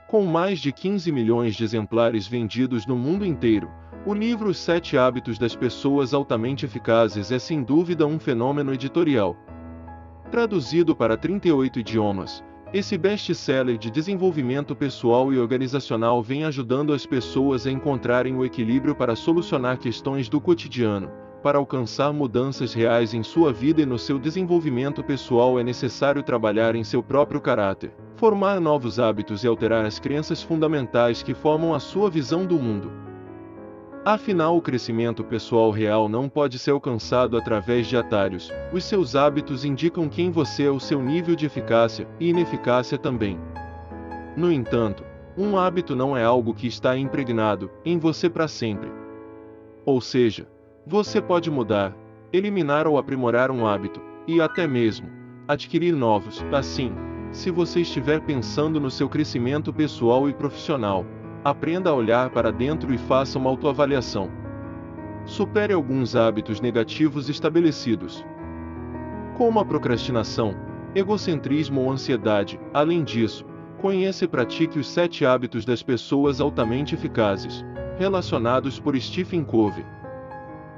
Com mais de 15 milhões de exemplares vendidos no mundo inteiro, o livro Os 7 Hábitos das Pessoas Altamente Eficazes é sem dúvida um fenômeno editorial. Traduzido para 38 idiomas, esse best-seller de desenvolvimento pessoal e organizacional vem ajudando as pessoas a encontrarem o equilíbrio para solucionar questões do cotidiano. Para alcançar mudanças reais em sua vida e no seu desenvolvimento pessoal é necessário trabalhar em seu próprio caráter, formar novos hábitos e alterar as crenças fundamentais que formam a sua visão do mundo. Afinal, o crescimento pessoal real não pode ser alcançado através de atalhos. Os seus hábitos indicam quem você é, o seu nível de eficácia e ineficácia também. No entanto, um hábito não é algo que está impregnado em você para sempre. Ou seja, você pode mudar, eliminar ou aprimorar um hábito, e até mesmo adquirir novos. Assim, se você estiver pensando no seu crescimento pessoal e profissional, aprenda a olhar para dentro e faça uma autoavaliação. Supere alguns hábitos negativos estabelecidos, como a procrastinação, egocentrismo ou ansiedade. Além disso, conheça e pratique os 7 hábitos das pessoas altamente eficazes, relacionados por Stephen Covey.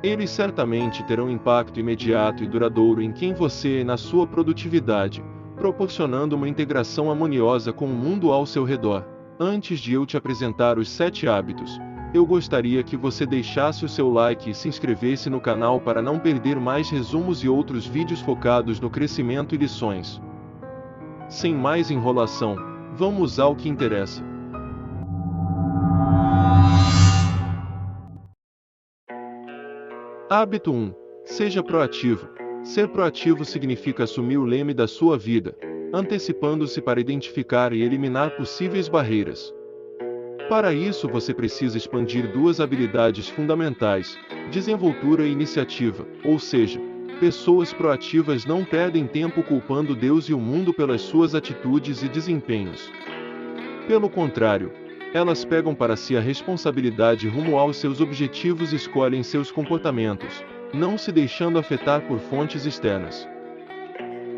Eles certamente terão impacto imediato e duradouro em quem você é e na sua produtividade, proporcionando uma integração harmoniosa com o mundo ao seu redor. Antes de eu te apresentar os 7 hábitos, eu gostaria que você deixasse o seu like e se inscrevesse no canal para não perder mais resumos e outros vídeos focados no crescimento e lições. Sem mais enrolação, vamos ao que interessa. Hábito 1. Seja proativo. Ser proativo significa assumir o leme da sua vida, antecipando-se para identificar e eliminar possíveis barreiras. Para isso você precisa expandir 2 habilidades fundamentais: desenvoltura e iniciativa, ou seja, pessoas proativas não perdem tempo culpando Deus e o mundo pelas suas atitudes e desempenhos. Pelo contrário, elas pegam para si a responsabilidade rumo aos seus objetivos e escolhem seus comportamentos, não se deixando afetar por fontes externas.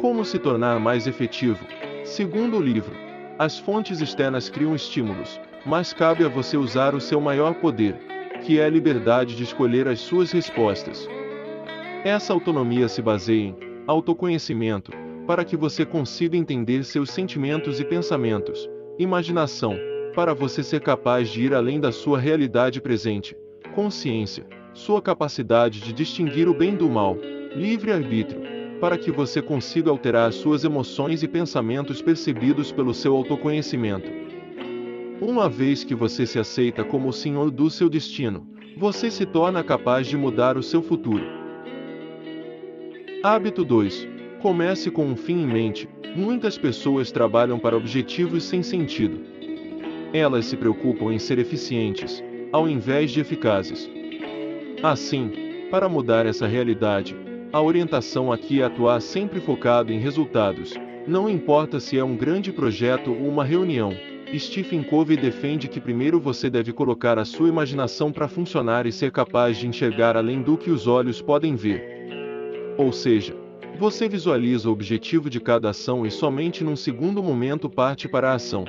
Como se tornar mais efetivo? Segundo o livro, as fontes externas criam estímulos, mas cabe a você usar o seu maior poder, que é a liberdade de escolher as suas respostas. Essa autonomia se baseia em autoconhecimento, para que você consiga entender seus sentimentos e pensamentos, imaginação, para você ser capaz de ir além da sua realidade presente, consciência, sua capacidade de distinguir o bem do mal, livre-arbítrio, para que você consiga alterar suas emoções e pensamentos percebidos pelo seu autoconhecimento. Uma vez que você se aceita como o senhor do seu destino, você se torna capaz de mudar o seu futuro. Hábito 2. Comece com um fim em mente. Muitas pessoas trabalham para objetivos sem sentido. Elas se preocupam em ser eficientes, ao invés de eficazes. Assim, para mudar essa realidade, a orientação aqui é atuar sempre focado em resultados, não importa se é um grande projeto ou uma reunião. Stephen Covey defende que primeiro você deve colocar a sua imaginação para funcionar e ser capaz de enxergar além do que os olhos podem ver. Ou seja, você visualiza o objetivo de cada ação e somente num segundo momento parte para a ação.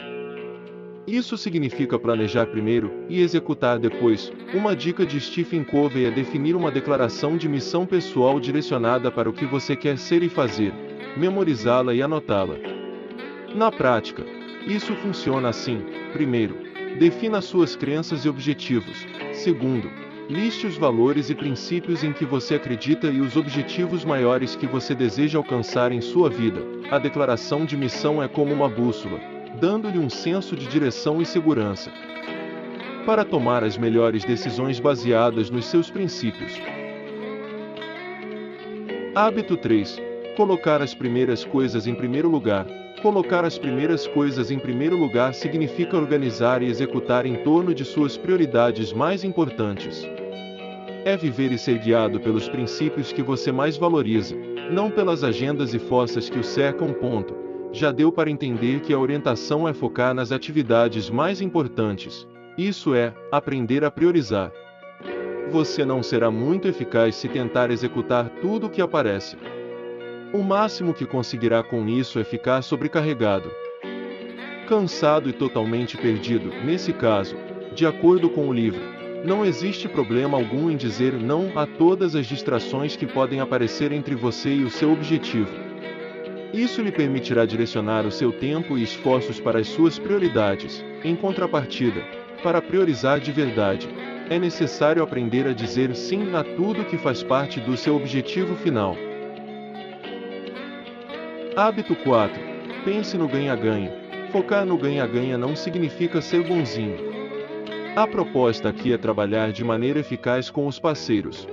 Isso significa planejar primeiro e executar depois. Uma dica de Stephen Covey é definir uma declaração de missão pessoal direcionada para o que você quer ser e fazer, memorizá-la e anotá-la. Na prática, isso funciona assim: primeiro, defina suas crenças e objetivos. Segundo, liste os valores e princípios em que você acredita e os objetivos maiores que você deseja alcançar em sua vida. A declaração de missão é como uma bússola, dando-lhe um senso de direção e segurança, para tomar as melhores decisões baseadas nos seus princípios. Hábito 3. Colocar as primeiras coisas em primeiro lugar. Colocar as primeiras coisas em primeiro lugar significa organizar e executar em torno de suas prioridades mais importantes. É viver e ser guiado pelos princípios que você mais valoriza, não pelas agendas e forças que o cercam. Já deu para entender que a orientação é focar nas atividades mais importantes. Isso é, aprender a priorizar. Você não será muito eficaz se tentar executar tudo o que aparece. O máximo que conseguirá com isso é ficar sobrecarregado. cansado e totalmente perdido. Nesse caso, de acordo com o livro, não existe problema algum em dizer não a todas as distrações que podem aparecer entre você e o seu objetivo. Isso lhe permitirá direcionar o seu tempo e esforços para as suas prioridades. Em contrapartida, para priorizar de verdade, é necessário aprender a dizer sim a tudo que faz parte do seu objetivo final. Hábito 4. Pense no ganha-ganha. Focar no ganha-ganha não significa ser bonzinho. A proposta aqui é trabalhar de maneira eficaz com os parceiros.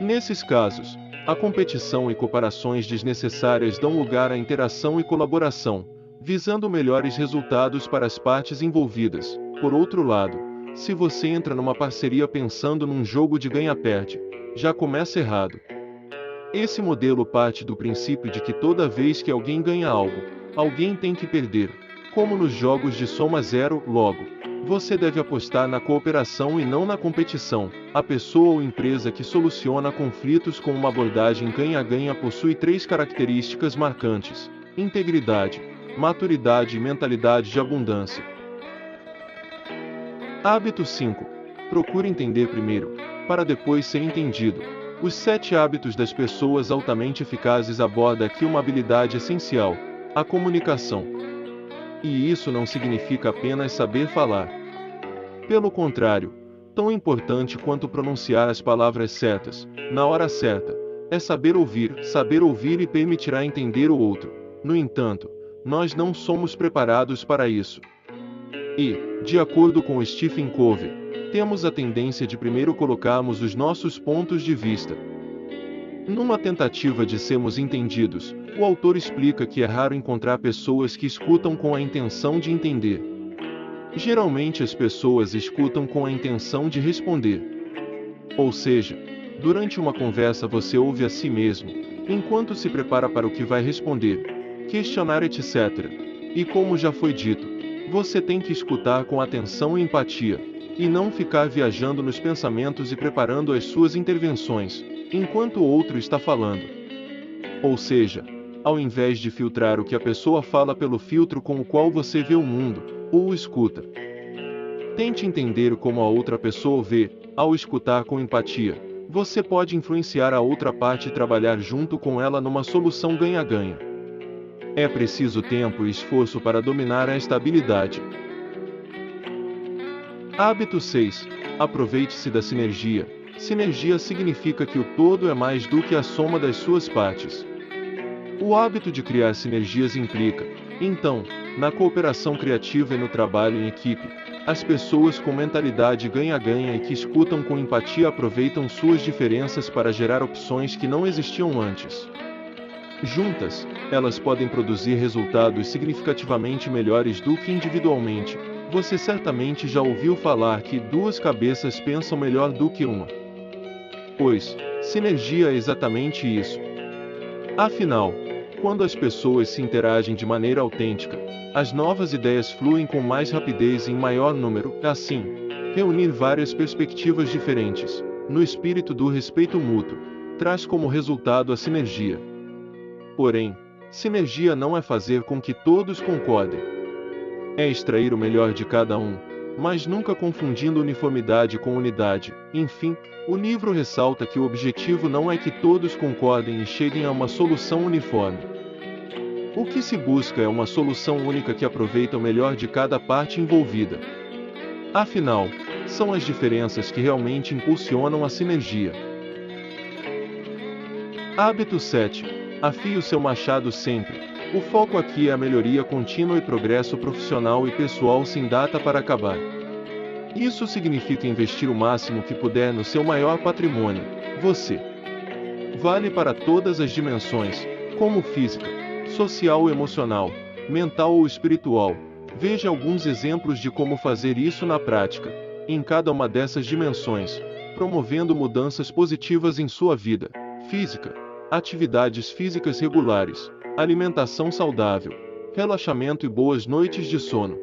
Nesses casos, a competição e comparações desnecessárias dão lugar à interação e colaboração, visando melhores resultados para as partes envolvidas. Por outro lado, se você entra numa parceria pensando num jogo de ganha-perde, já começa errado. Esse modelo parte do princípio de que toda vez que alguém ganha algo, alguém tem que perder, como nos jogos de soma zero. Logo, você deve apostar na cooperação e não na competição. A pessoa ou empresa que soluciona conflitos com uma abordagem ganha-ganha possui 3 características marcantes: integridade, maturidade e mentalidade de abundância. Hábito 5. Procure entender primeiro, para depois ser entendido. Os 7 hábitos das pessoas altamente eficazes aborda aqui uma habilidade essencial: a comunicação. E isso não significa apenas saber falar. Pelo contrário, tão importante quanto pronunciar as palavras certas, na hora certa, é saber ouvir e permitirá entender o outro. No entanto, nós não somos preparados para isso. E, de acordo com Stephen Covey, temos a tendência de primeiro colocarmos os nossos pontos de vista. Numa tentativa de sermos entendidos, o autor explica que é raro encontrar pessoas que escutam com a intenção de entender. Geralmente as pessoas escutam com a intenção de responder. Ou seja, durante uma conversa você ouve a si mesmo, enquanto se prepara para o que vai responder, questionar, etc. E como já foi dito, você tem que escutar com atenção e empatia, e não ficar viajando nos pensamentos e preparando as suas intervenções, enquanto o outro está falando. Ou seja, ao invés de filtrar o que a pessoa fala pelo filtro com o qual você vê o mundo, ou o escuta. Tente entender como a outra pessoa o vê. Ao escutar com empatia, você pode influenciar a outra parte e trabalhar junto com ela numa solução ganha-ganha. É preciso tempo e esforço para dominar esta habilidade. Hábito 6. Aproveite-se da sinergia. Sinergia significa que o todo é mais do que a soma das suas partes. O hábito de criar sinergias implica, então, na cooperação criativa e no trabalho em equipe. As pessoas com mentalidade ganha-ganha e que escutam com empatia aproveitam suas diferenças para gerar opções que não existiam antes. Juntas, elas podem produzir resultados significativamente melhores do que individualmente. Você certamente já ouviu falar que 2 cabeças pensam melhor do que uma. Pois, sinergia é exatamente isso. Afinal, quando as pessoas se interagem de maneira autêntica, as novas ideias fluem com mais rapidez e em maior número. Assim, reunir várias perspectivas diferentes, no espírito do respeito mútuo, traz como resultado a sinergia. Porém, sinergia não é fazer com que todos concordem. É extrair o melhor de cada um, mas nunca confundindo uniformidade com unidade. Enfim, o livro ressalta que o objetivo não é que todos concordem e cheguem a uma solução uniforme. O que se busca é uma solução única que aproveita o melhor de cada parte envolvida. Afinal, são as diferenças que realmente impulsionam a sinergia. Hábito 7. Afie o seu machado sempre. O foco aqui é a melhoria contínua e progresso profissional e pessoal sem data para acabar. Isso significa investir o máximo que puder no seu maior patrimônio, você. Vale para todas as dimensões, como física, social ou emocional, mental ou espiritual. Veja alguns exemplos de como fazer isso na prática, em cada uma dessas dimensões, promovendo mudanças positivas em sua vida. Física, atividades físicas regulares, alimentação saudável, relaxamento e boas noites de sono.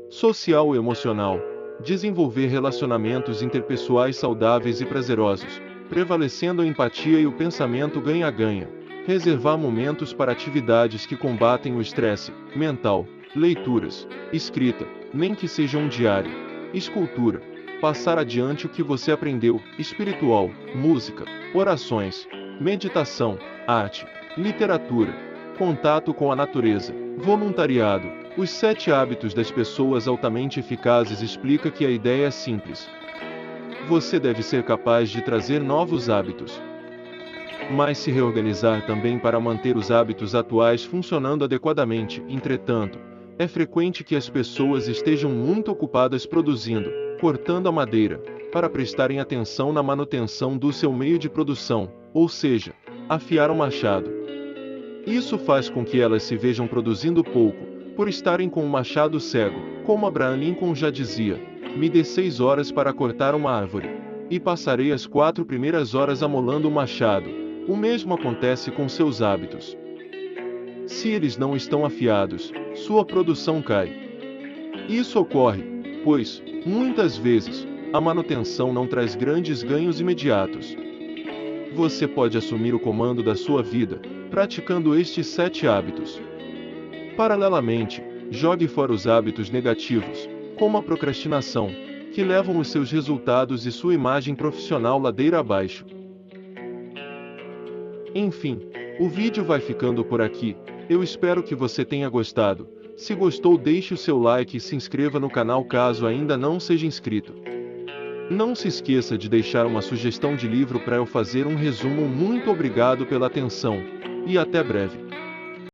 Social e emocional, desenvolver relacionamentos interpessoais saudáveis e prazerosos, prevalecendo a empatia e o pensamento ganha-ganha. Reservar momentos para atividades que combatem o estresse mental, leituras, escrita, nem que seja um diário, escultura, passar adiante o que você aprendeu, espiritual, música, orações, meditação, arte, literatura, contato com a natureza, voluntariado. Os 7 hábitos das pessoas altamente eficazes explica que a ideia é simples. Você deve ser capaz de trazer novos hábitos, mas se reorganizar também para manter os hábitos atuais funcionando adequadamente. Entretanto, é frequente que as pessoas estejam muito ocupadas produzindo, cortando a madeira, para prestarem atenção na manutenção do seu meio de produção, ou seja, afiar o machado. Isso faz com que elas se vejam produzindo pouco, por estarem com o machado cego, como Abraham Lincoln já dizia: me dê 6 horas para cortar uma árvore, e passarei as 4 primeiras horas amolando o machado. O mesmo acontece com seus hábitos. Se eles não estão afiados, sua produção cai. Isso ocorre, pois, muitas vezes, a manutenção não traz grandes ganhos imediatos. Você pode assumir o comando da sua vida, praticando estes 7 hábitos. Paralelamente, jogue fora os hábitos negativos, como a procrastinação, que levam os seus resultados e sua imagem profissional ladeira abaixo. Enfim, o vídeo vai ficando por aqui. Eu espero que você tenha gostado. Se gostou, deixe o seu like e se inscreva no canal caso ainda não seja inscrito. Não se esqueça de deixar uma sugestão de livro para eu fazer um resumo. Muito obrigado pela atenção, e até breve.